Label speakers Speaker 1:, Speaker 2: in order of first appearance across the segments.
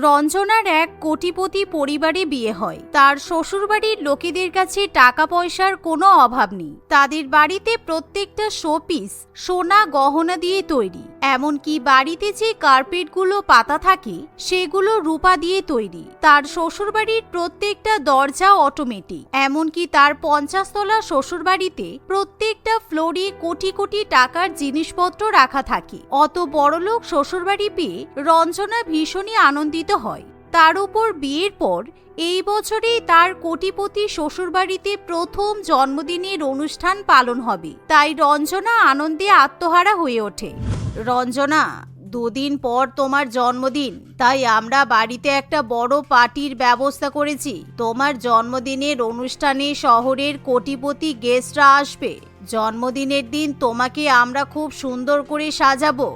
Speaker 1: রঞ্জনার এক কোটিপতি পরিবারে বিয়ে হয়। তার শ্বশুরবাড়ির লোকেদের কাছে টাকা পয়সার কোনো অভাব নেই। তাদের বাড়িতে প্রত্যেকটা শোপিস সোনা গহনা দিয়ে তৈরি, এমনকি বাড়িতে যে কার্পেটগুলো পাতা থাকে সেগুলো রূপা দিয়ে তৈরি। তার শ্বশুরবাড়ির প্রত্যেকটা দরজা অটোমেটিক, এমনকি তার 50 তলা শ্বশুরবাড়িতে প্রত্যেকটা ফ্লোরে কোটি কোটি টাকার জিনিসপত্র রাখা থাকে। অত বড়লোক শ্বশুরবাড়ি পেয়ে রঞ্জনা ভীষণই আনন্দিত হয়। তার উপর বিয়ের পর এই বছরেই তার কোটিপতি শ্বশুরবাড়িতে প্রথম জন্মদিনের অনুষ্ঠান পালন হবে। তাই রঞ্জনা আনন্দে আত্মহারা হয়ে ওঠে। রঞ্জনা, 2 দিন পর তোমার জন্মদিন, তাই আমরা বাড়িতে একটা বড় পার্টির ব্যবস্থা করেছি। তোমার জন্মদিনের অনুষ্ঠানে শহরের কোটিপতি গেস্টরা আসবে। জন্মদিনের দিন তোমাকে আমরা খুব সুন্দর করে সাজাবো।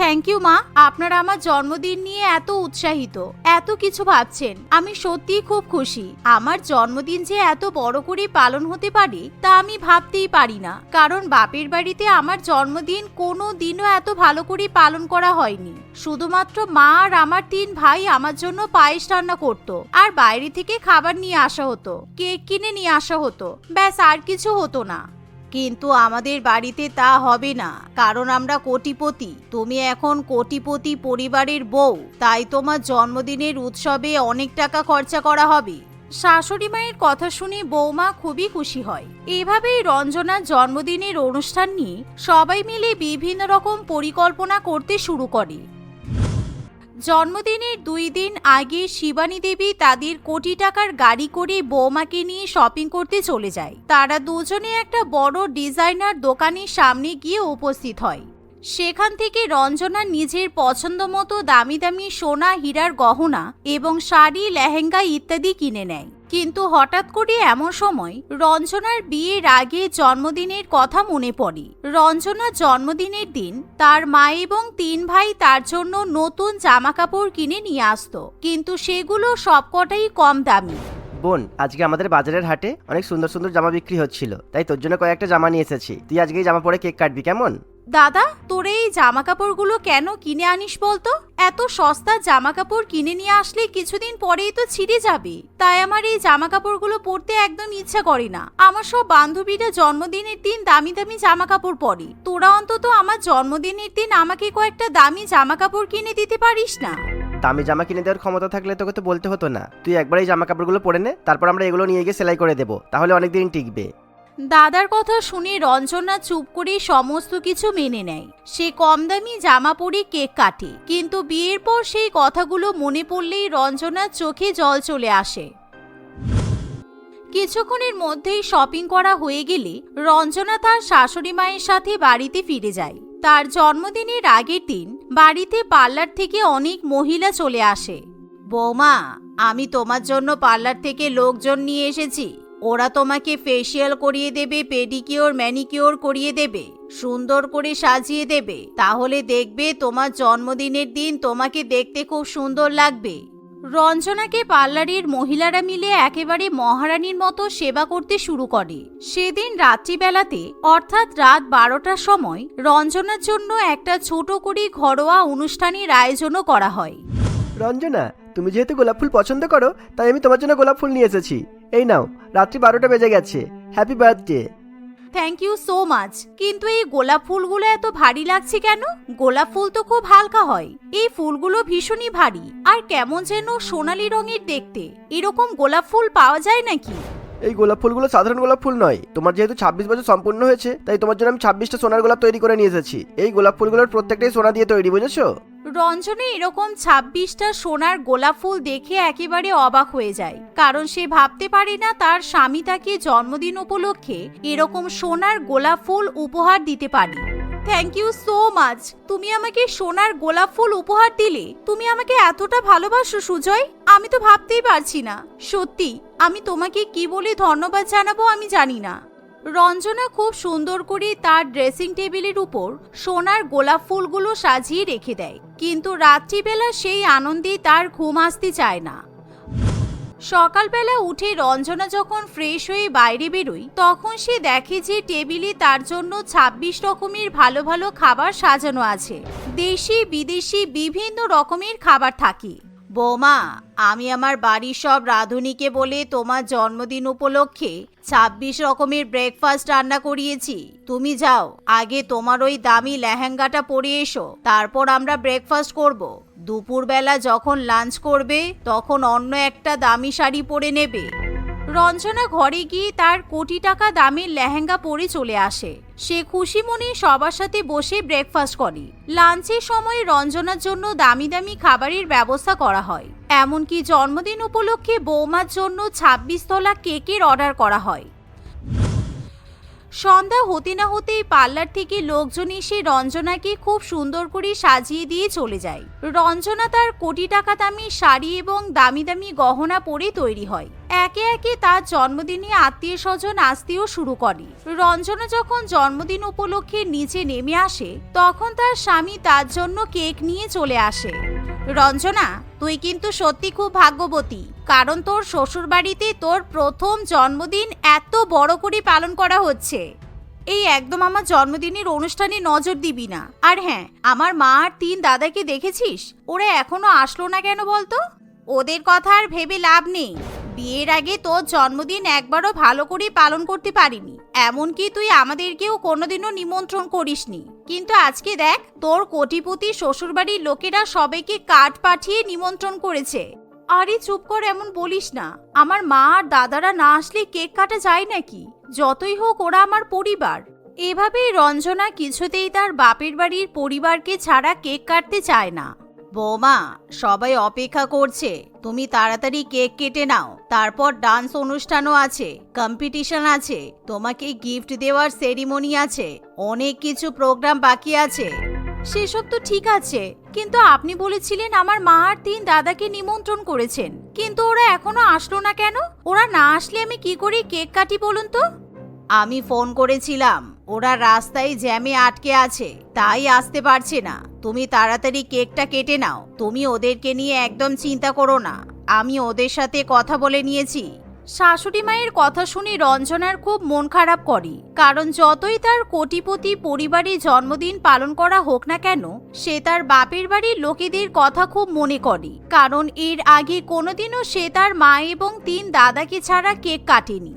Speaker 1: থ্যাংক ইউ মা, আপনারা আমার জন্মদিন নিয়ে এত উৎসাহিত, এত কিছু ভাবছেন, আমি সত্যিই খুব খুশি। আমার জন্মদিন যে এত বড় করে পালন হতে পারে তা আমি ভাবতেই পারি না, কারণ বাপের বাড়িতে আমার জন্মদিন কোনো দিনও এত ভালো করে পালন করা হয়নি। শুধুমাত্র মা আর আমার 3 ভাই আমার জন্য পায়েস রান্না করতো, আর বাইরে থেকে খাবার নিয়ে আসা হতো, কেক কিনে নিয়ে আসা হতো, ব্যাস আর কিছু হতো না। কিন্তু আমাদের বাড়িতে তা হবে না, কারণ আমরা কোটিপতি। তুমি এখন কোটিপতি পরিবারের বউ, তাই তোমার জন্মদিনের উৎসবে অনেক টাকা খরচা করা হবে। শাশুড়ি মায়ের কথা শুনে বৌমা খুবই খুশি হয়। এভাবেই রঞ্জনার জন্মদিনের অনুষ্ঠান নিয়ে সবাই মিলে বিভিন্ন রকম পরিকল্পনা করতে শুরু করে। জন্মদিনের 2 দিন আগে শিবানী দেবী তাদের কোটি টাকার গাড়ি করে বৌমাকে নিয়ে শপিং করতে চলে যায়। তারা দুজনে একটা বড় ডিজাইনার দোকানের সামনে গিয়ে উপস্থিত হয়। সেখান থেকে রঞ্জনা নিজের পছন্দ মতো দামি দামি সোনা হীরার গহনা এবং শাড়ি, লেহেঙ্গা ইত্যাদি কিনে নেয়। কিন্তু হঠাৎ করে এমন সময় রঞ্জনার বিয়ের আগে জন্মদিনের কথা মনে পড়ে। রঞ্জনার জন্মদিনের দিন তার মা এবং 3 ভাই তার জন্য নতুন জামা কাপড় কিনে নিয়ে আসতো, কিন্তু সেগুলো সবকটাই কম দামি।
Speaker 2: বোন, আজকে আমাদের বাজারের হাটে অনেক সুন্দর সুন্দর জামা বিক্রি হচ্ছিল, তাই তোর জন্য কয়েকটা জামা নিয়ে এসেছি। তুই আজকে এই জামা পরে কেক কাটবি, কেমন?
Speaker 1: দাদা, তোর এই জামা কাপড়গুলো কেন কিনে আনিস বলতো? এত সস্তা জামা কাপড় কিনে নিয়ে আসলে কিছুদিন পরেই তো ছিঁড়ে যাবে। তাই আমার এই জামা কাপড়গুলো পরতে একদম ইচ্ছা করে না। আমার সব বান্ধবীরা জন্মদিনের দিন দামি দামি জামা কাপড় পরে, তোরা অন্তত আমার জন্মদিনের দিন আমাকে কয়েকটা দামি জামা কাপড় কিনে দিতে পারিস না?
Speaker 2: দামি জামা কিনে দেওয়ার ক্ষমতা থাকলে তোকে তো বলতে হতো না। তুই একবার এই জামা কাপড়গুলো পরে নে, তারপর আমরা এগুলো নিয়ে গিয়ে সেলাই করে দেবো, তাহলে অনেকদিন টিকবে।
Speaker 1: দাদার কথা শুনে রঞ্জনা চুপ করে সমস্ত কিছু মেনে নেয়। সে কম দামি জামা পরে কেক কাটে, কিন্তু বিয়ের পর সেই কথাগুলো মনে পড়লেই রঞ্জনার চোখে জল চলে আসে। কিছুক্ষণের মধ্যেই শপিং করা হয়ে গেলে রঞ্জনা তার শাশুড়ি মায়ের সাথে বাড়িতে ফিরে যায়। তার জন্মদিনের আগের দিন বাড়িতে পার্লার থেকে অনেক মহিলা চলে আসে। বৌমা, আমি তোমার জন্য পার্লার থেকে লোকজন নিয়ে এসেছি। ওরা তোমাকে ফেসিয়াল করিয়ে দেবে, পেডিকিওর ম্যানিকিওর করিয়ে দেবে, সুন্দর করে সাজিয়ে দেবে। তাহলে দেখবে তোমার জন্মদিনের দিন তোমাকে দেখতে খুব সুন্দর লাগবে। রঞ্জনাকে পার্লারের মহিলারা মিলে একেবারে মহারানীর মতো সেবা করতে শুরু করে। সেদিন রাত্রিবেলাতে অর্থাৎ রাত 12টার সময় রঞ্জনার জন্য একটা ছোট করে ঘরোয়া অনুষ্ঠানের আয়োজনও করা হয়।
Speaker 2: রঞ্জনা, তুমি যেহেতু গোলাপ ফুল পছন্দ করো, তাই আমি তোমার জন্য গোলাপ ফুল নিয়ে এসেছি। এই নাও, রাত্রি 12টা বেজে গেছে। Happy birthday.
Speaker 1: Thank you so much. কিন্তু এই গোলাপ ফুলগুলো এত ভারী লাগছে কেন? গোলাপ ফুল তো খুব হালকা হয়, এই ফুলগুলো ভীষণই ভারী আর কেমন যেন সোনালী রঙের দেখতে। এরকম গোলাপ ফুল পাওয়া যায় নাকি?
Speaker 2: এই গোলাপ ফুলগুলো সাধারণ গোলাপ ফুল নয়। তোমার যেহেতু 26 বছর সম্পূর্ণ হয়েছে, তাই তোমার জন্য আমি 26টা সোনার গোলাপ তৈরি করে নিয়ে এসেছি। এই গোলাপ ফুলগুলোর প্রত্যেকটাই সোনা দিয়ে তৈরি, বুঝেছো?
Speaker 1: রঞ্জনা এরকম 26টা সোনার গোলাপ ফুল দেখে একেবারে অবাক হয়ে যায়, কারণ সে ভাবতে পারে না তার স্বামী তাকে জন্মদিন উপলক্ষে এরকম সোনার গোলাপ ফুল উপহার দিতে পারে। Thank you so much. তুমি আমাকে সোনার গোলাপ ফুল উপহার দিলে। তুমি আমাকে এতটা ভালোবাসো সুজয়, আমি তো ভাবতেই পারছি না। সত্যি, আমি তোমাকে কি বলে ধন্যবাদ জানাবো আমি জানি না। রঞ্জনা খুব সুন্দর করে তার ড্রেসিং টেবিলের উপর সোনার গোলাপ ফুলগুলো সাজিয়ে রেখে দেয়, কিন্তু রাত্রিবেলা সেই আনন্দে তার ঘুম আসতে চায় না। সকালবেলা উঠে রঞ্জনা যখন ফ্রেশ হয়ে বাইরে বেরোয়, তখন সে দেখে যে টেবিলে তার জন্য 26 রকমের ভালো ভালো খাবার সাজানো আছে। দেশি বিদেশি বিভিন্ন রকমের খাবার থাকে। বৌমা, আমি আমার বাড়ির সব রাঁধুনিকে বলে তোমার জন্মদিন উপলক্ষে 26 রকমের ব্রেকফাস্ট রান্না করিয়েছি। তুমি যাও, আগে তোমার ওই দামি লেহেঙ্গাটা পরে এসো, তারপর আমরা ব্রেকফাস্ট করব। দুপুরবেলা যখন লাঞ্চ করবে তখন অন্য একটা দামি শাড়ি পরে নেবে। রঞ্জনা ঘরে গিয়ে তার কোটি টাকা দামের লেহেঙ্গা পরে চলে আসে। সে খুশি মনে সবার সাথে বসে ব্রেকফাস্ট করে। লাঞ্চের সময় রঞ্জনার জন্য দামি দামি খাবারের ব্যবস্থা করা হয়। এমনকি জন্মদিন উপলক্ষে বৌমার জন্য 26 তলা কেকের অর্ডার করা হয়। সন্ধ্যা হতে না হতেই পার্লার থেকে লোকজন এসে রঞ্জনাকে খুব সুন্দর করে সাজিয়ে দিয়ে চলে যায়। রঞ্জনা তার কোটি টাকা দামি শাড়ি এবং দামি দামি গহনা পরে তৈরি হয়। একে একে তার জন্মদিনে আত্মীয় স্বজন আসতেও শুরু করে। রঞ্জনা যখন জন্মদিন উপলক্ষে নিচে নেমে আসে তখন তার স্বামী তার জন্য কেক নিয়ে চলে আসে। রঞ্জনা, তুই কিন্তু সত্যি খুব ভাগ্যবতী, কারণ তোর শ্বশুর বাড়িতে তোর প্রথম জন্মদিন এত বড় করে পালন করা হচ্ছে। এই একদম আমার জন্মদিনের অনুষ্ঠানে নজর দিবি না। আর হ্যাঁ, আমার মা আর 3 দাদাকে দেখেছিস? ওরা এখনো আসলো না কেন বলতো? ওদের কথা আর ভেবে লাভ নেই। বিয়ের আগে তোর জন্মদিন একবারও ভালো করে পালন করতে পারিনি, এমনকি তুই আমাদেরকেও কোনোদিনও নিমন্ত্রণ করিসনি। কিন্তু আজকে দেখ, তোর কোটিপতি শ্বশুরবাড়ির লোকেরা সবাইকে কার্ড পাঠিয়ে নিমন্ত্রণ করেছে। আরে চুপ কর, এমন বলিস না। আমার মা আর দাদারা না আসলে কেক কাটা যায় নাকি? যতই হোক ওরা আমার পরিবার। এভাবেই রঞ্জনা কিছুতেই তার বাপের বাড়ির পরিবারকে ছাড়া কেক কাটতে চায় না। বৌমা, সবাই অপেক্ষা করছে, তুমি তাড়াতাড়ি কেক কেটে নাও। তারপর ডান্স অনুষ্ঠানও আছে, কম্পিটিশন আছে, তোমাকে গিফট দেওয়ার সেরিমনি আছে, অনেক কিছু প্রোগ্রাম বাকি আছে। সেসব তো ঠিক আছে, কিন্তু আপনি বলেছিলেন আমার মা আর 3 দাদাকে নিমন্ত্রণ করেছেন, কিন্তু ওরা এখনো আসলো না কেন? ওরা না আসলে আমি কি করে কেক কাটি বলুন তো? আমি ফোন করেছিলাম, ওরা রাস্তায় জ্যামে আটকে আছে, তাই আসতে পারছে না। তুমি তাড়াতাড়ি কেকটা কেটে নাও। তুমি ওদেরকে নিয়ে একদম চিন্তা করো না, আমি ওদের সাথে কথা বলে নিয়েছি। শাশুড়ি মায়ের কথা শুনে রঞ্জনার খুব মন খারাপ করে, কারণ যতই তার কোটিপতি পরিবারে জন্মদিন পালন করা হোক না কেন, সে তার বাপের বাড়ির লোকেদের কথা খুব মনে করে, কারণ এর আগে কোনোদিনও সে তার মা এবং 3 দাদাকে ছাড়া কেক কাটেনি।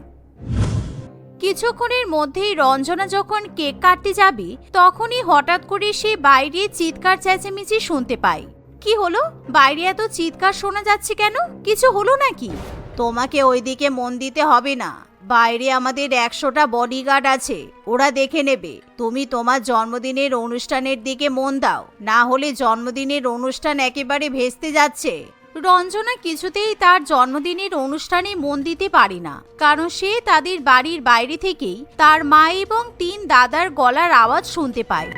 Speaker 1: কিছুক্ষণের মধ্যেই রঞ্জনা যখন কেক কাটতে যাবে তখনই হঠাৎ করে সে বাইরে চিৎকার চেঁচামেচি শুনতে পায়। কি হলো? বাইরে এত চিৎকার শোনা যাচ্ছে কেন? কিছু হলো নাকি? তোমাকে ওইদিকে মন দিতে হবে না, বাইরে আমাদের 100টা বডিগার্ড আছে, ওরা দেখে নেবে। তুমি তোমার জন্মদিনের অনুষ্ঠানের দিকে মন দাও, না হলে জন্মদিনের অনুষ্ঠান একেবারে ভেস্তে যাচ্ছে। রঞ্জনা কিছুতেই তার জন্মদিনের অনুষ্ঠানে মন দিতে পারে না, কারণ সে তাদের বাড়ির বাইরে থেকেই তার মা এবং 3 দাদার গলার আওয়াজ শুনতে পায়।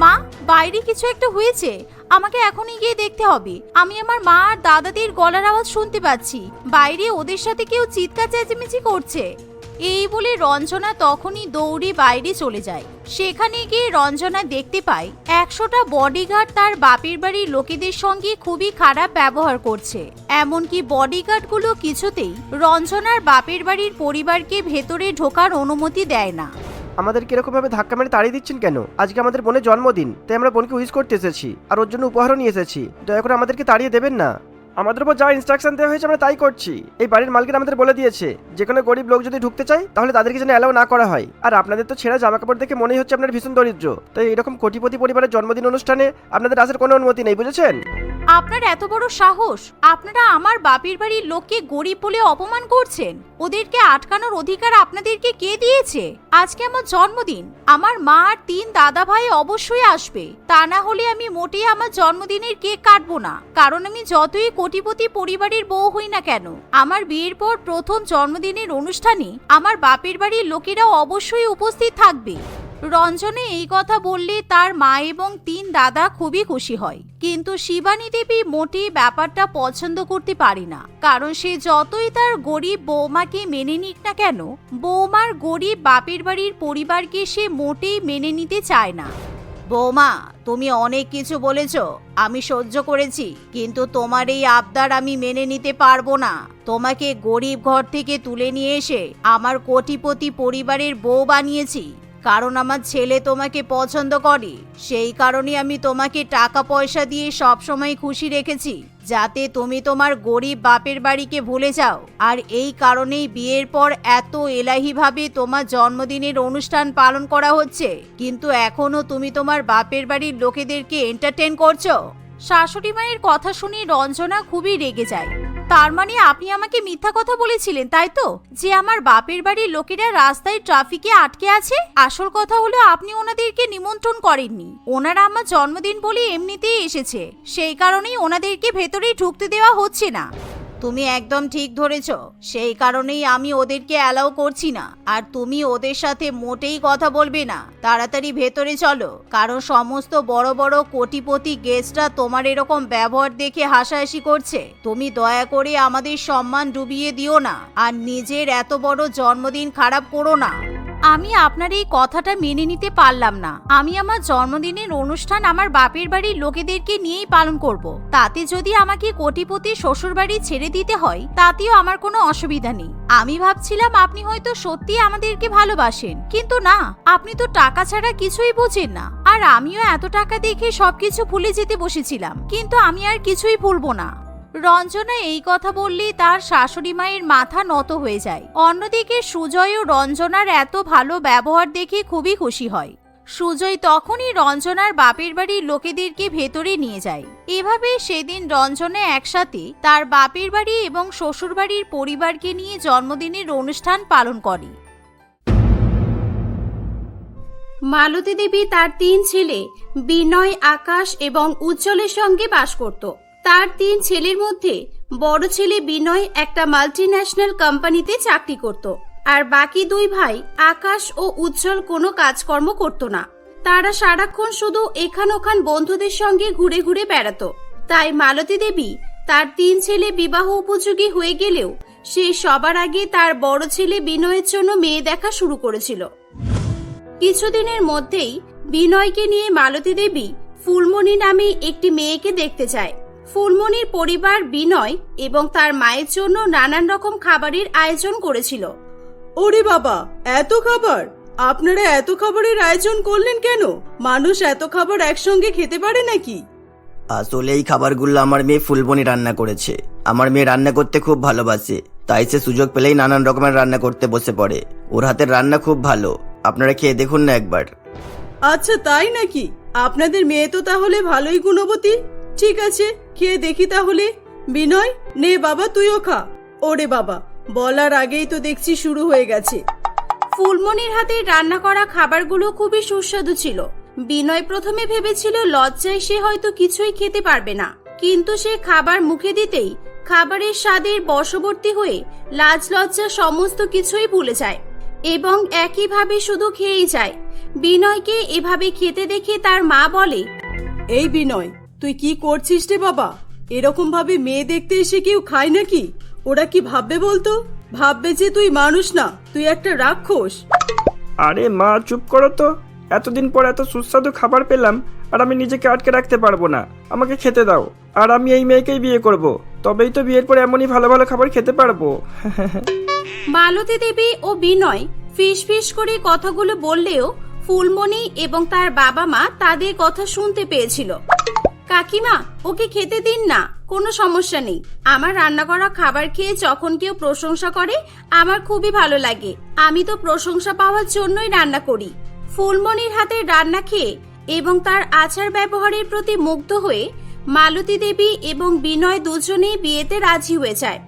Speaker 1: মা, বাইরে কিছু একটা হয়েছে, আমাকে এখনই গিয়ে দেখতে হবে। আমি আমার মা আর দাদাদের গলার আওয়াজ শুনতে পাচ্ছি, বাইরে ওদের সাথে কেউ চিৎকার চেঁচামেচি করছে। এই বলে রঞ্জনা তখনই দৌড়ে বাইরে চলে যায়। সেখানে গিয়ে রঞ্জনা দেখতে পায় 100টা বডিগার্ড তার বাপের বাড়ির লোকেদের সঙ্গে খুবই খারাপ ব্যবহার করছে। এমনকি বডিগার্ডগুলো কিছুতেই রঞ্জনার বাপের বাড়ির পরিবারকে ভেতরে ঢোকার অনুমতি দেয় না।
Speaker 2: আমাদের কিরকম ভাবে ধাক্কা মেরে তাড়িয়ে দিচ্ছেন কেন? আজকে আমাদের বোনের জন্মদিন, তাই আমরা বোনকে উইশ করতে এসেছি আর ওর জন্য উপহারও নিয়ে এসেছি। দয়া করে আমাদেরকে তাড়িয়ে দেবেন না। আমাদের উপর যা ইনস্ট্রাকশন দেওয়া হয়েছে আমরা তাই করছি। এই বাড়ির মালিক আমাদের বলে দিয়েছে যে কোনো গরিব লোক যদি ঢুকতে চায় তাহলে তাদেরকে যেন অ্যালাউ না করা হয়। আর আপনাদের তো ছেঁড়া জামা কাপড় দেখে মনেই হচ্ছে আপনার ভীষণ দরিদ্র, তাই এরকম কোটিপতি পরিবারের জন্মদিন অনুষ্ঠানে আপনাদের আসার কোনো অনুমতি নেই, বুঝেছেন?
Speaker 1: আপনার এত বড় সাহস! আপনারা আমার বাপের বাড়ির লোককে গরিব বলে অপমান করছেন। ওদেরকে আটকানোর অধিকার আপনাদেরকে কে দিয়েছে? আজকে আমার জন্মদিন, আমার মা আর 3 দাদা ভাই অবশ্যই আসবে, তা না হলে আমি মোটেই আমার জন্মদিনের কেক কাটবো না। কারণ আমি যতই কোটিপতি পরিবারের বউ হই না কেন, আমার বিয়ের পর প্রথম জন্মদিনের অনুষ্ঠানে আমার বাপের বাড়ির লোকেরাও অবশ্যই উপস্থিত থাকবে। রঞ্জনা এই কথা বললে তার মা এবং 3 দাদা খুবই খুশি হয়, কিন্তু শিবানী দেবী মোটেই ব্যাপারটা পছন্দ করতে পারে না, কারণ সে যতই তার গরিব বৌমাকে মেনে নিক না কেন, বৌমার গরিব বাপের বাড়ির পরিবারকে সে মোটেই মেনে নিতে চায় না। বৌমা, তুমি অনেক কিছু বলেছ, আমি সহ্য করেছি, কিন্তু তোমার এই আবদার আমি মেনে নিতে পারবো না। তোমাকে গরিব ঘর থেকে তুলে নিয়ে এসে আমার কোটিপতি পরিবারের বউ বানিয়েছি, কারণ আমার ছেলে তোমাকে পছন্দ করে। সেই কারণে আমি তোমাকে টাকা পয়সা দিয়ে সবসময় খুশি রেখেছি, যাতে তুমি তোমার গরিব বাপের বাড়িকে ভুলে যাও। আর এই কারণেই বিয়ের পর এত এলাহিভাবে তোমার জন্মদিনের অনুষ্ঠান পালন করা হচ্ছে, কিন্তু এখনো তুমি তোমার বাপের বাড়ির লোকেদেরকে এন্টারটেইন করছো। শাশুড়ি মায়ের কথা শুনে রঞ্জনা খুবই রেগে যায়। তার মানে আপনি আমাকে মিথ্যা কথা বলেছিলেন, তাই তো, যে আমার বাপের বাড়ির লোকেরা রাস্তায় ট্রাফিকে আটকে আছে? আসল কথা হলো আপনি ওনাদেরকে নিমন্ত্রণ করেননি। ওনারা আমার জন্মদিন বলে এমনিতেই এসেছে, সেই কারণেই ওনাদেরকে ভেতরে ঢুকতে দেওয়া হচ্ছে না। তুমি একদম ঠিক ধরেছ, সেই কারণেই আমি ওদেরকে অ্যালাউ করছি না। আর তুমি ওদের সাথে মোটেই কথা বলবে না। তাড়াতাড়ি ভেতরে চলো, কারণ সমস্ত বড় বড় কোটিপতি গেস্টরা তোমার এরকম ব্যবহার দেখে হাসাহাসি করছে। তুমি দয়া করে আমাদের সম্মান ডুবিয়ে দিও না, আর নিজের এত বড় জন্মদিন খারাপ করো না। আমি আপনার এই কথাটা মেনে নিতে পারলাম না। আমি আমার জন্মদিনের অনুষ্ঠান আমার বাপের বাড়ির লোকেদেরকে নিয়েই পালন করব। তাতে যদি আমাকে কোটিপতি শ্বশুর বাড়ি ছেড়ে দিতে হয়, তাতেও আমার কোনো অসুবিধা নেই। আমি ভাবছিলাম আপনি হয়তো সত্যি আমাদেরকে ভালোবাসেন, কিন্তু না, আপনি তো টাকা ছাড়া কিছুই বোঝেন না। আর আমিও এত টাকা দেখে সবকিছু ভুলে যেতে বসেছিলাম, কিন্তু আমি আর কিছুই ভুলবো না। রঞ্জনা এই কথা বললে তার শাশুড়ি মায়ের মাথা নত হয়ে যায়। অন্যদিকে সুজয় ও রঞ্জনার এত ভালো ব্যবহার দেখে খুবই খুশি হয়। সুজয় তখনই রঞ্জনার বাপের বাড়ির লোকেদেরকে ভেতরে নিয়ে যায়। এভাবে সেদিন রঞ্জনা একসাথে তার বাপের বাড়ি এবং শ্বশুর বাড়ির পরিবারকে নিয়ে জন্মদিনের অনুষ্ঠান পালন করে।
Speaker 3: মালতী দেবী তার 3 ছেলে বিনয়, আকাশ এবং উজ্জ্বলের সঙ্গে বাস করত। তার 3 ছেলের মধ্যে বড় ছেলে বিনয় একটা মাল্টিন্যাশনাল কোম্পানিতে চাকরি করত, আর বাকি 2 ভাই আকাশ ও উজ্জ্বল কোনো কাজকর্ম করত না। তারা সারাক্ষণ শুধু এখান ওখান বন্ধুদের সঙ্গে ঘুরে ঘুরে বেড়াতো। তাই মালতী দেবী তার 3 ছেলে বিবাহ উপযোগী হয়ে গেলেও সে সবার আগে তার বড় ছেলে বিনয়ের জন্য মেয়ে দেখা শুরু করেছিল। কিছুদিনের মধ্যেই বিনয়কে নিয়ে মালতী দেবী ফুলমণি নামে একটি মেয়েকে দেখতে যায়। ফুলমণির পরিবার বিনয় এবং তার মায়ের জন্য নানান রকম খাবারের আয়োজন করেছিল।
Speaker 4: ওরে বাবা, এত খাবার! আপনারা এত খাবারের আয়োজন করলেন কেন? মানুষ এত খাবার একসঙ্গে খেতে পারে নাকি?
Speaker 5: আসলে এই খাবারগুলো আমার মেয়ে ফুলবনি রান্না করেছে। আমার মেয়ে রান্না করতে খুব ভালোবাসে, তাই সে সুযোগ পেলেই নানান রকমের রান্না করতে বসে পড়ে। ওর হাতের রান্না খুব ভালো, আপনারা খেয়ে দেখুন না একবার।
Speaker 4: আচ্ছা, তাই নাকি? আপনাদের মেয়ে তো তাহলে ভালোই গুণবতী। ঠিক আছে, খেয়ে দেখি তাহলে। বিনয়, নে বাবা, তুইও খা। ওরে বাবা, বলার আগেই তো দেখছি শুরু হয়ে গেছে।
Speaker 3: ফুলমণির হাতে রান্না করা খাবারগুলো খুবই সুস্বাদু ছিল। বিনয় প্রথমে ভেবেছিল লজ্জায় সে হয়তো কিছুই খেতে পারবে না, কিন্তু সে খাবার মুখে দিতেই খাবারের স্বাদের বশবর্তী হয়ে লাজ লজ্জা সমস্ত কিছুই ভুলে যায় এবং একইভাবে শুধু খেয়েই যায়। বিনয়কে এভাবে খেতে দেখে তার মা বলে,
Speaker 4: এই বিনয়, তুই কি করছিস রে বাবা? এরকম ভাবে মেয়ে দেখতে এসে কেউ খায় নাকি? ওরা কি ভাববে বলতো? ভাববে যে তুই মানুষ না, তুই একটা রাক্ষস।
Speaker 2: আরে মা, চুপ করো তো। এতদিন পর এত সুস্বাদু খাবার পেলাম, আর আমি নিজেকে আটকে রাখতে পারবো না। আমাকে খেতে দাও, আর আমি এই মেয়েকেই বিয়ে করব। তবেই তো বিয়ের পর এমনই ভালো ভালো খাবার খেতে পারবো।
Speaker 3: মালতী দেবী ও বিনয় ফিস ফিস করে কথাগুলো বললেও ফুলমণি এবং তার বাবা মা তাদের কথা শুনতে পেয়েছিল। কাকিমা, ওকে খেতে দিন না, কোনো সমস্যা নেই। আমার রান্না করা খাবার খেয়ে যখন কেউ প্রশংসা করে আমার খুবই ভালো লাগে। আমি তো প্রশংসা পাওয়ার জন্যই রান্না করি। ফুলমণির হাতের রান্না খেয়ে এবং তার আচার ব্যবহারের প্রতি মুগ্ধ হয়ে মালতী দেবী এবং বিনয় দুজনেই বিয়েতে রাজি হয়ে যায়।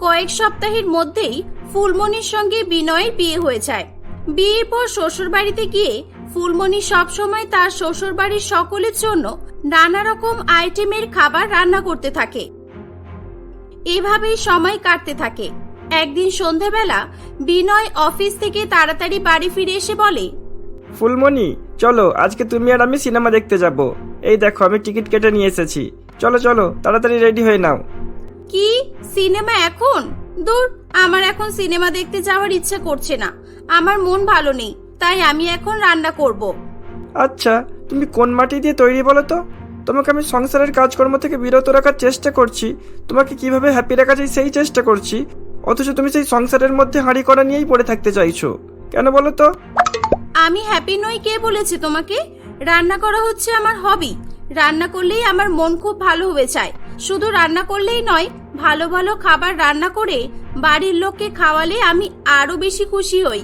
Speaker 3: কয়েক সপ্তাহের মধ্যেই ফুলমণির সঙ্গে বিনয়ের বিয়ে হয়ে যায়। বিয়ের পর শ্বশুর বাড়িতে গিয়ে ফুলমণি সবসময় তার শ্বশুর বাড়ির সকলের জন্য নানা রকম আইটেমের খাবার রান্না করতে থাকে। এভাবেই সময় কাটতে থাকে। একদিন সন্ধ্যাবেলা বিনয় অফিস থেকে তাড়াতাড়ি বাড়ি ফিরে এসে বলে,
Speaker 2: ফুলমণি, চলো, আজকে তুমি আর আমি সিনেমা দেখতে যাব। এই দেখো, আমি টিকিট কেটে নিয়ে এসেছি। চলো চলো, তাড়াতাড়ি রেডি হয়ে নাও।
Speaker 3: কি সিনেমা এখন? দূর, আমার এখন সিনেমা দেখতে যাওয়ার ইচ্ছা করছে না। আমার মন ভালো নেই, তাই আমি এখন রান্না করব।
Speaker 2: আচ্ছা, তুমি কোন মাটি দিয়ে তৈরি বলো তো? তোমাকে আমি সংসারের কাজকর্ম থেকে বিরত রাখার চেষ্টা করছি, তোমাকে কিভাবে হ্যাপি রাখা যায় সেই চেষ্টা করছি, অথচ তুমি সেই সংসারের মধ্যে হাঁড়ি করা নিয়েই পড়ে থাকতে চাইছো। কেন বলো তো?
Speaker 3: আমি হ্যাপি নই কে বলেছে তোমাকে? রান্না করা হচ্ছে আমার হবি। রান্না করলেই আমার মন খুব ভালো হয়ে যায়। শুধু রান্না করলেই নয়, ভালো ভালো খাবার রান্না করে বাড়ির লোককে খাওয়ালে আমি আরো বেশি খুশি হই।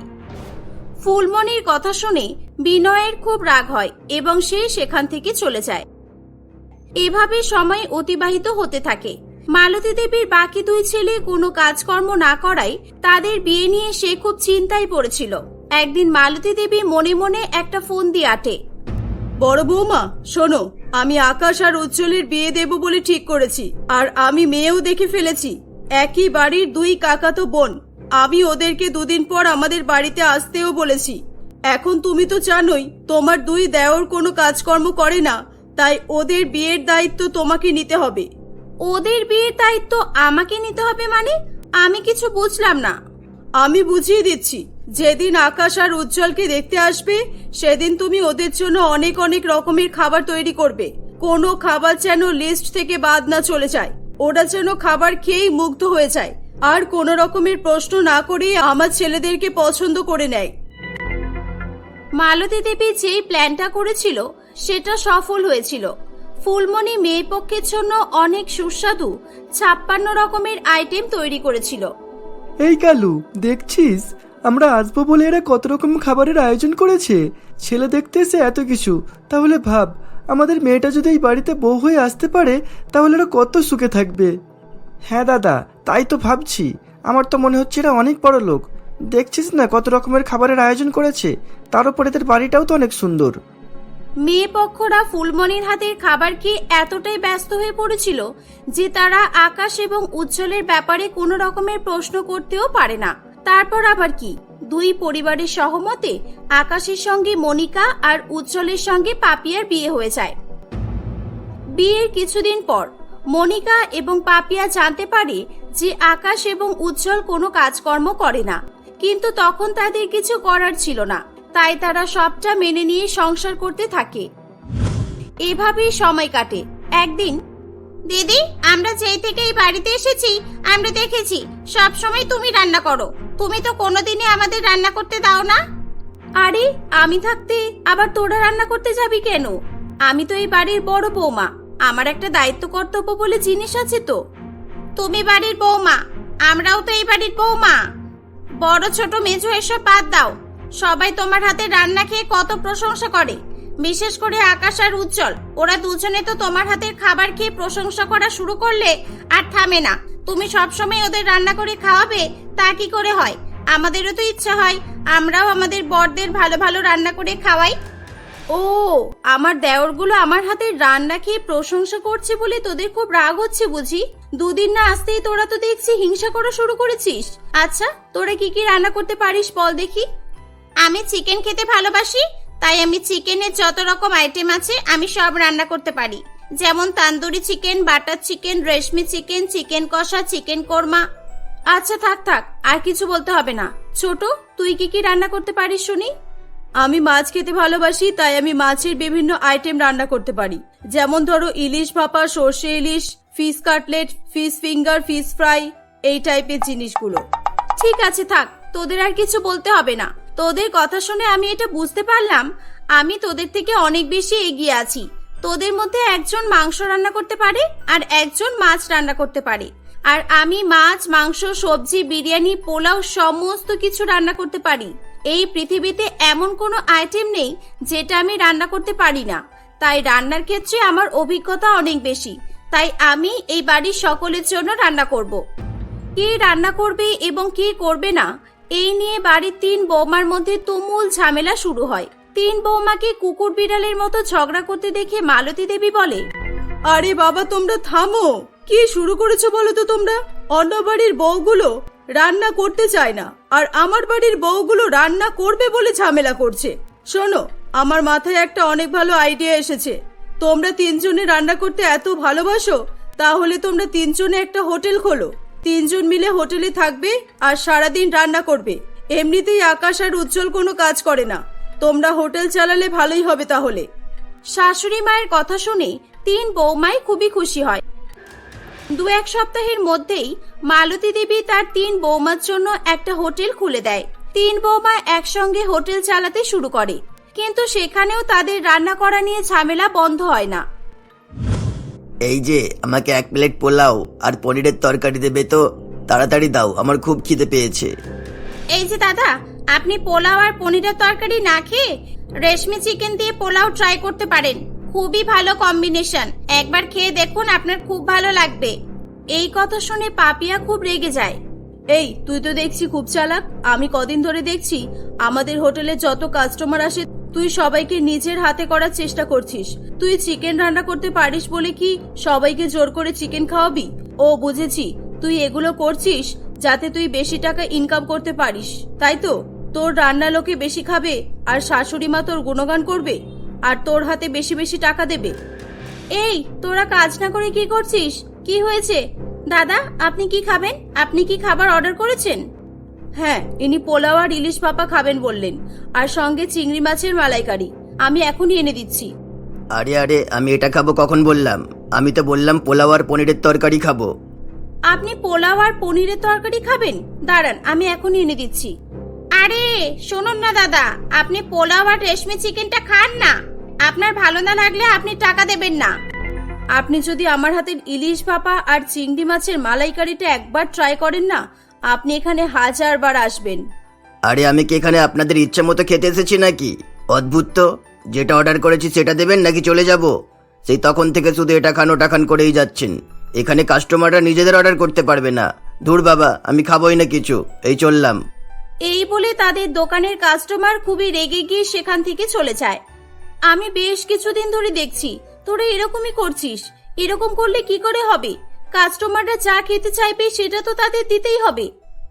Speaker 3: ফুলমণির কথা শুনে বিনয়ের খুব রাগ হয় এবং সে সেখান থেকে চলে যায়। এভাবে সময় অতিবাহিত হতে থাকে। মালতী দেবীর বাকি দুই ছেলে কোনো কাজকর্ম না করায় তাদের বিয়ে নিয়ে সে খুব চিন্তায় পড়েছিল। একদিন মালতী দেবী মনে মনে একটা ফোন দিয়ে আটে।
Speaker 4: বড় বৌমা শোনো, আমি আকাশ আর উজ্জ্বলের বিয়ে দেব বলে ঠিক করেছি, আর আমি মেয়েও দেখে ফেলেছি। একই বাড়ির দুই কাকাতো বোন। আমি ওদেরকে দুদিন পর আমাদের বাড়িতে আসতেও বলেছি। এখন তুমি তো জানোই তোমার দুই দেওর কোনো কাজকর্ম করে না, তাই ওদের বিয়ের দায়িত্ব তোমাকে নিতে হবে।
Speaker 3: ওদের বিয়ের দায়িত্ব আমাকে নিতে হবে মানে? আমি কিছু বুঝলাম না।
Speaker 4: আমি বুঝিয়ে দিচ্ছি। যেদিন আকাশ আর উজ্জ্বলকে দেখতে আসবে সেদিন তুমি ওদের জন্য অনেক অনেক রকমের খাবার তৈরি করবে। কোনো খাবার যেন লিস্ট থেকে বাদ না চলে যায়। ওরা যেন খাবার খেয়েই মুগ্ধ হয়ে যায়, আর কোনো রকমের প্রশ্ন না করে আমার ছেলেদেরকে পছন্দ করে নেয়।
Speaker 3: মালতী দেবী যেই প্ল্যানটা করেছিল সেটা সফল হয়েছিল। ফুলমণি মেয়ে পক্ষের জন্য অনেক সুস্বাদু 56 রকমের আইটেম তৈরি করেছিল।
Speaker 6: এই কালু, দেখছিস আমরা আসবো বলে এরা কত রকম খাবারের আয়োজন করেছে। ছেলে দেখতে এসে এত কিছু, তাহলে ভাব আমাদের মেয়েটা যদি এই বাড়িতে বউ হয়ে আসতে পারে তাহলে এরা কত সুখে থাকবে।
Speaker 2: হ্যাঁ দাদা, তাই তো ভাবছি। আমার তো মনে হচ্ছে এরা অনেক বড় লোক। দেখছিস না কত রকমের খাবারের আয়োজন করেছে, তার উপর এদের বাড়িটাও তো অনেক সুন্দর।
Speaker 3: মেয়ে পক্ষরা ফুলমণির হাতের খাবার খেয়ে এতটাই ব্যস্ত হয়ে পড়েছিল যে তারা আকাশ এবং উজ্জ্বলের ব্যাপারে কোনো রকমের প্রশ্ন করতেও পারে না। তারপর আবার কি, দুই পরিবারের সহমতে আকাশের সঙ্গে মনিকা আর উজ্জ্বলের সঙ্গে পাপিয়ার বিয়ে হয়ে যায়। বিয়ের কিছুদিন পর মনিকা এবং পাপিয়া জানতে পারে যে আকাশ এবং উজ্জ্বল কোনো কাজকর্ম করে না, কিন্তু তখন তাদের কিছু করার ছিল না, তাই তারা সবটা মেনে নিয়ে সংসার করতে থাকে। এভাবেই সময় কাটে। একদিন, দিদি, আমরা যেই থেকে এই বাড়িতে এসেছি আমরা দেখেছি সব সময় তুমি রান্না করো। তুমি তো কোনোদিনই আমাদের রান্না করতে দাও না। আরে, আমি থাকতে আবার তোরা রান্না করতে যাবি কেন? আমি তো এই বাড়ির বড় বৌমা, আমার একটা দায়িত্ব কর্তব্য বলে জিনিস আছে তো। তুমি বাড়ির বৌমা, আমরাও তো এই বাড়ির বৌমা। বড় ছোট মেজো এসব বাদ দাও। সবাই তোমার হাতে রান্না খেয়ে কত প্রশংসা করে, বিশেষ করে আকাশ আর উজ্জ্বল। ওরা দুজনে তো তোমার হাতের খাবার খেয়ে প্রশংসা করা শুরু করলে আর থামে না। তুমি সবসময় ওদের রান্না করে খাওয়াবে, তা কি করে হয়? আমাদেরও তো ইচ্ছা হয় আমরাও আমাদের বরদের ভালো ভালো রান্না করে খাওয়াই। ও, আমার দেওরগুলো আমার হাতের রান্না খেয়ে প্রশংসা করছে বলে তোদের খুব রাগ হচ্ছে বুঝি? দুদিন না আসতেই তোরা তো দেখছি হিংসা করা শুরু করেছিস। আচ্ছা, তোরা কি কি রান্না করতে পারিস বল দেখি। আমি চিকেন খেতে ভালোবাসি, তাই আমি চিকেনের যত রকম আইটেম আছে আমি সব রান্না করতে পারি। যেমন তান্দুরি চিকেন, বাটার চিকেন, রেশমি চিকেন, চিকেন কষা, চিকেন কোরমা। আচ্ছা থাক থাক, আর কিছু বলতে হবে না। ছোট, তুই কি কি রান্না করতে পারিস শুনি?
Speaker 4: আমি মাছ খেতে ভালোবাসি, তাই আমি মাছের বিভিন্ন আইটেম রান্না করতে পারি। যেমন ধরো ilish bhapa, shorshe ilish, fish cutlet, fish finger, fish fry, এই টাইপের জিনিসগুলো।
Speaker 3: ঠিক আছে থাক, তোদের আর কিছু বলতে হবে না। তোদের কথা শুনে আমি এটা বুঝতে পারলাম আমি তোদের থেকে অনেক বেশি এগিয়ে আছি। তোদের মধ্যে একজন মাংস রান্না করতে পারে আর একজন মাছ রান্না করতে পারে, আর আমি মাছ, মাংস, সবজি, বিরিয়ানি, পোলাও সমস্ত কিছু রান্না করতে পারি। এই পৃথিবীতে এমন কোনো আইটেম নেই যেটা আমি রান্না করতে পারি না। তাই রান্নার ক্ষেত্রে আমার অভিজ্ঞতা অনেক বেশি। তাই আমি এই বাড়ির সকলের জন্য রান্না করব। কে রান্না করবে এবং কে করবে না এই নিয়ে বাড়ির 3 বৌমার মধ্যে তুমুল ঝামেলা শুরু হয়। 3 বৌমাকে কুকুর বিড়ালের মতো ঝগড়া করতে দেখে মালতী দেবী বলে,
Speaker 4: আরে বাবা, তোমরা থামো। কি শুরু করেছো বলো তো তোমরা? অন্য বাড়ির বউগুলো রান্না করতে চায় না, আর আমার বাড়ির বউগুলো রান্না করবে বলে ঝামেলা করছে। শোনো, আমার মাথায় একটা অনেক ভালো আইডিয়া এসেছে। তোমরা 3 জনে রান্না করতে এত ভালোবাসো, তাহলে তোমরা 3 জনে একটা হোটেল খোলো। 3 জন মিলে হোটেলে থাকবে আর সারাদিন রান্না করবে। এমনিতেই আকাশ আর উজ্জ্বল কোনো কাজ করে না, তোমরা হোটেল চালালে ভালোই হবে তাহলে।
Speaker 3: শাশুড়ি মায়ের কথা শুনে 3 বৌমাই খুবই খুশি হয়। 2-1 সপ্তাহের মধ্যেই মালতী দেবী তার 3 বৌমার জন্য একটা হোটেল খুলে দেয়। তিন বৌমা একসঙ্গে হোটেল চালাতে শুরু করে, কিন্তু সেখানেও তাদের রান্না করা নিয়ে ঝামেলা বন্ধ হয় না।
Speaker 5: এই যে আমাকে 1 প্লেট পোলাও আর পনিরের তরকারি দেবে তো, তাড়াতাড়ি দাও, আমার খুব খিদে পেয়েছে।
Speaker 3: এই যে দাদা, আপনি পোলাও আর পনিরের তরকারি না খেয়ে রেশমি চিকেন দিয়ে পোলাও ট্রাই করতে পারেন, খুবই ভালো কম্বিনেশন, একবার খেয়ে দেখুন, আপনার খুব ভালো লাগবে। এই কথা শুনে পাপিয়া খুব রেগে যায়।
Speaker 4: এই তুই তো দেখছি খুব চালাক। আমি কদিন ধরে দেখছি আমাদের হোটেলে যত কাস্টমার আসে তুই সবাইকে নিজের হাতে করার চেষ্টা করছিস। তুই চিকেন রান্না করতে পারিস বলে কি সবাইকে জোর করে চিকেন খাওয়াবি? ও বুঝেছি, তুই এগুলো করছিস যাতে তুই বেশি টাকা ইনকাম করতে পারিস, তাই তো? তোর রান্না লোকে বেশি খাবে আর শাশুড়ি মা তোর গুণগান করবে আর তোর হাতে বেশি বেশি টাকা দেবে।
Speaker 3: এই তোরা কাজ না করে কি করছিস? কি হয়েছে? দাদা, আপনি কি খাবেন? আপনি কি খাবার অর্ডার করেছেন?
Speaker 4: হ্যাঁ, ইনি পোলাও আর ইলিশ ভাপা খাবেন বললেন, আর সঙ্গে চিংড়ি মাছের মালাইকারি। আমি এখনই এনে দিচ্ছি।
Speaker 5: আরে আরে, আমি এটা খাবো কখন বললাম? আমি তো বললাম পোলাও আর পনিরের তরকারি খাবো।
Speaker 3: আপনি পোলাও আর পনিরের তরকারি খাবেন? দাঁড়ান, আমি এখনই এনে দিচ্ছি। আরে শুনুন না দাদা, আপনি পোলাও আর রেশমি চিকেনটা খান না, আপনার ভালো না লাগলে আপনি টাকা দেবেন না।
Speaker 4: আপনি যদি আমার হাতের ইলিশ ভাপা আর চিংড়ি মাছের মালাইকারিটা একবার ট্রাই করেন না, আপনি এখানে 1000 বার আসবেন।
Speaker 5: আরে আমি কি এখানে আপনাদের ইচ্ছা মতো খেতে এসেছি নাকি? অদ্ভুত তো, যেটা অর্ডার করেছি সেটা দেবেন নাকি চলে যাব? সেই তখন থেকে শুধু এটা খান ওটা খান করেই যাচ্ছেন। এখানে কাস্টমাররা নিজেদের অর্ডার করতে পারবে না। ধুর বাবা, আমি খাবোই না কিছু, এই চললাম।
Speaker 3: এই বলে তাদের দোকানের কাস্টমার খুবই রেগে গিয়ে সেখান থেকে চলে যায়। আমি বেশ কিছুদিন ধরে দেখছি তোরা এরকমই করছিস। এরকম করলে কি করে হবে? কাস্টমাররা যা খেতে চাইবে সেটা তো তাদের দিতেই হবে।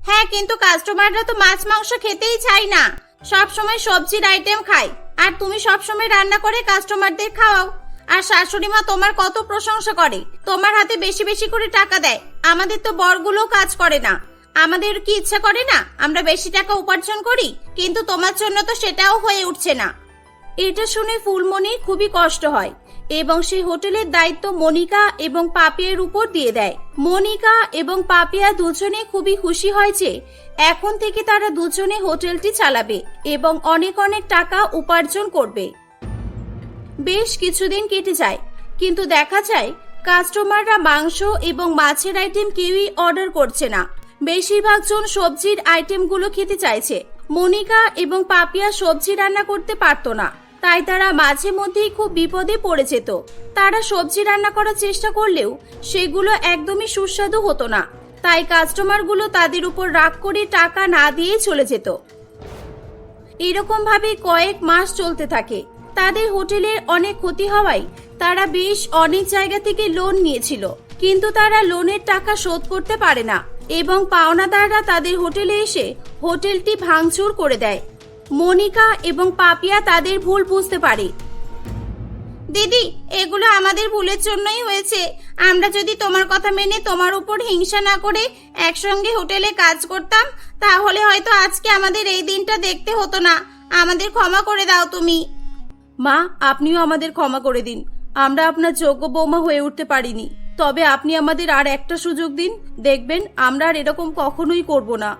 Speaker 3: হ্যাঁ, কিন্তু কাস্টমাররা তো মাছ মাংস খেতেই চায় না, সব সময় সবজির আইটেম খায়। আর তুমি সব সময় রান্না করে কাস্টমারদের খাওয়াও। আর শাশুড়ি মা তোমার কত প্রশংসা করে, তোমার হাতে বেশি বেশি করে টাকা দেয়। আমাদের তো বরগুলো কাজ করে না, আমাদের কি ইচ্ছা করে না আমরা বেশি টাকা উপার্জন করি? কিন্তু তোমার জন্য তো সেটাও হয়ে উঠছে না। এটা শুনে ফুলমণির খুবই কষ্ট হয় এবং সেই হোটেলের দায়িত্ব মনিকা এবং পাপিয়ার উপর দিয়ে দেয়। মনিকা এবং পাপিয়া দুজনে খুবই খুশি হয় যে এখন থেকে তারা দুজনে হোটেলটি চালাবে এবং অনেক অনেক টাকা উপার্জন করবে। বেশ কিছুদিন কেটে যায়, কিন্তু দেখা যায় কাস্টমাররা মাংস এবং মাছের আইটেম কেউই অর্ডার করছে না। বেশিরভাগ জন সবজির আইটেমগুলো খেতে চাইছে। মনিকা এবং পাপিয়া সবজি রান্না করতে পারতো না, তাই তারা মাঝে মধ্যেই খুব বিপদে পড়ে যেত। তারা সবজি রান্না করার চেষ্টা করলেও সেগুলো একদমই সুস্বাদু হতো না, তাই কাস্টমারগুলো তাদের উপর রাগ করে টাকা না দিয়ে চলে যেত। এরকম ভাবে কয়েক মাস চলতে থাকে। তাদের হোটেলের অনেক ক্ষতি হওয়ায় তারা বেশ অনেক জায়গা থেকে লোন নিয়েছিল, কিন্তু তারা লোনের টাকা শোধ করতে পারে না এবং পাওনাদাররা তাদের হোটেলে এসে হোটেলটি ভাঙচুর করে দেয়। মনিকা এবং পাপিয়া তাদের ভুল বুঝতে পারে। দিদি, এগুলো আমাদের ভুলের জন্যই হয়েছে। আমরা যদি তোমার কথা মেনে তোমার উপর হিংসা না করে একসঙ্গে হোটেলে কাজ করতাম, তাহলে হয়তো আজকে আমাদের এই দিনটা দেখতে হতো না। আমাদের ক্ষমা করে দাও তুমি।
Speaker 4: মা, আপনিও আমাদের ক্ষমা করে দিন। আমরা আপনার যোগ্য বৌমা হয়ে উঠতে পারিনি, তবে আপনি আমাদের আর একটা সুযোগ দিন, দেখবেন আমরা আর এরকম কখনোই করব না।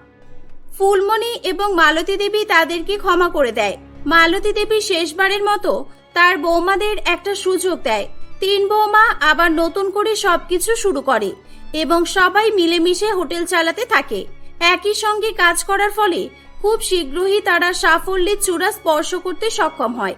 Speaker 3: ফুলমণি এবং মালতী দেবী তাদেরকে ক্ষমা করে দেয়। মালতী দেবী শেষবারের মতো তার বৌমাদের একটা সুযোগ দেয়। তিন বৌমা আবার নতুন করে সবকিছু শুরু করে এবং সবাই মিলেমিশে হোটেল চালাতে থাকে। একই সঙ্গে কাজ করার ফলে খুব শীঘ্রই তারা সাফল্যের চূড়া স্পর্শ করতে সক্ষম হয়।